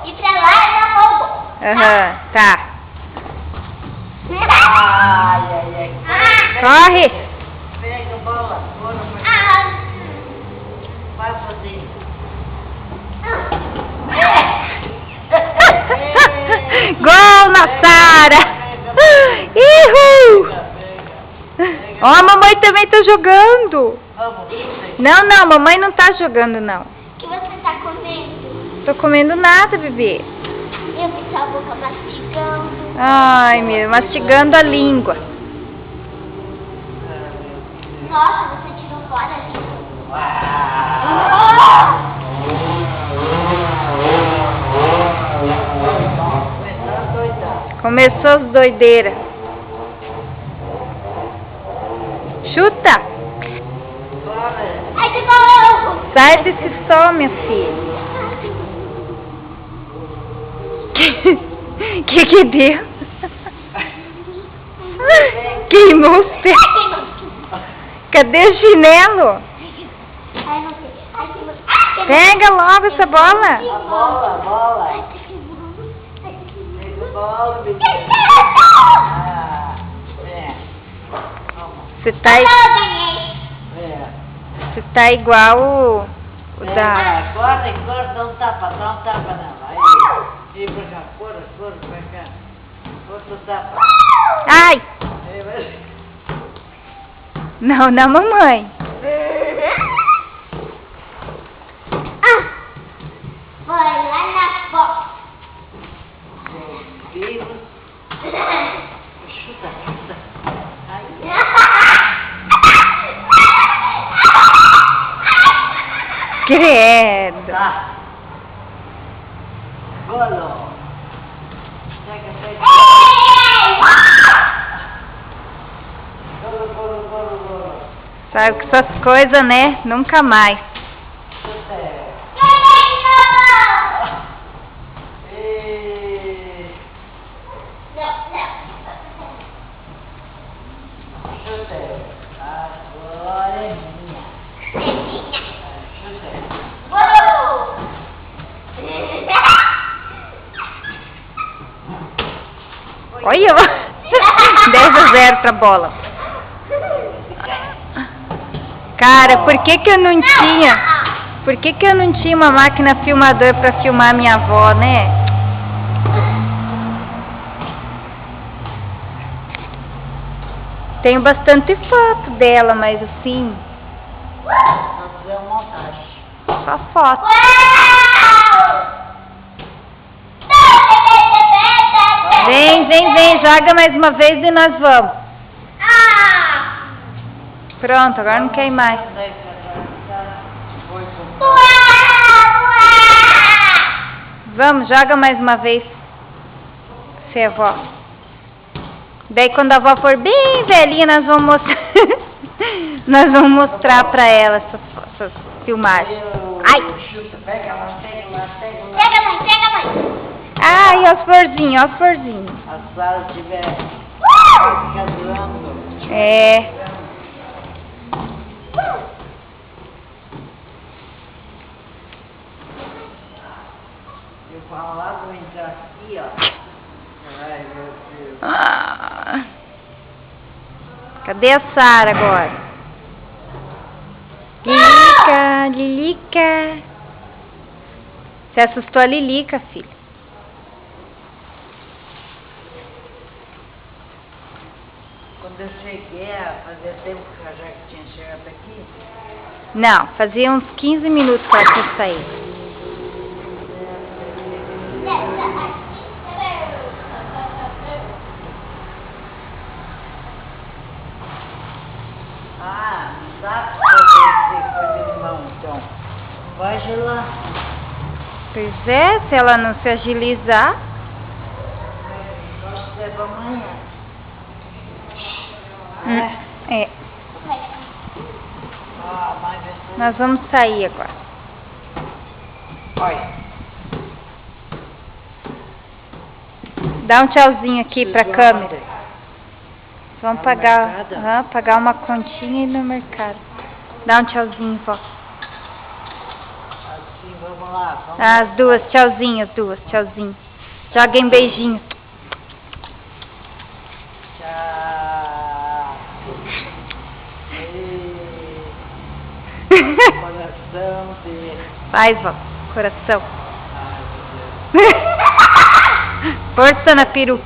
ir pra lá e ela roubou. Aham, tá. Ai. Corre! Pega a bola. Bora, vai fazer. Gol na Sara! Uhul! Ó, a mamãe também tá jogando. Vamos. Não, mamãe não tá jogando, não. O que você tá comendo? Tô comendo nada, bebê. Eu vi sua boca mastigando. Ai, meu, mastigando a língua. Nossa, você tirou fora a língua. Começou as doideiras. Chuta! Ai, de novo! Sai desse sol, minha filha. Que deu? Queimou os pés. Cadê o chinelo? Ai, não sei. Ai, que... Pega logo essa bola. A bola. Pega a bola, bebê. Você tá igual o da... Corre, dá um tapa nela. Aí, pra cá, corre pra cá. Outro tapa. Ai! Aí, vai. Não, na mamãe. Foi lá na foto. Vivos. Chuta. Aí. Credo. Tá. Golo. Pega. Golo. Sabe que essas coisas, né? Nunca mais. Chuta. Chuta. Agora é minha. Chuta. Olha, 10-0 pra bola. Cara, por que eu não tinha? Por que eu não tinha uma máquina filmador pra filmar minha avó, né? Tenho bastante foto dela, mas assim, Nós fizemos montagem. só foto. Vem, joga mais uma vez e nós vamos. Pronto, agora não quer ir mais. Vamos, joga mais uma vez. Se é avó. Daí quando a avó for bem velhinha, nós vamos mostrar. Nós vamos mostrar pra ela essas filmagens. Ai! Pega lá. Pega, mãe. Ai, olha as florzinhas, olha as florzinhas. A Sara tiver casando. É. Eu falo lá, vou entrar aqui, ó. Ai, meu Deus. Ah. Cadê a Sara agora? Lilica. Você assustou a Lilica, filha. Quando eu cheguei, fazia tempo que a Jaque tinha chegado aqui. Não, fazia uns 15 minutos que ela tinha saído. Ah, não dá pra fazer coisa de mão, então. Vai gelar. Pois é, se ela não se agilizar. Nós leva amanhã. É. Ah, mas Nós vamos sair agora. olha. Dá um tchauzinho aqui pra câmera. Vamos pagar uma continha e ir no mercado. Dá um tchauzinho, vó. Assim vamos Vamos lá. Vamos As duas, tchauzinho, as duas, tchauzinho. Joguem beijinho. Tchau. Coração de... Faz, vó. Coração. Ai, meu Deus. Força na peru.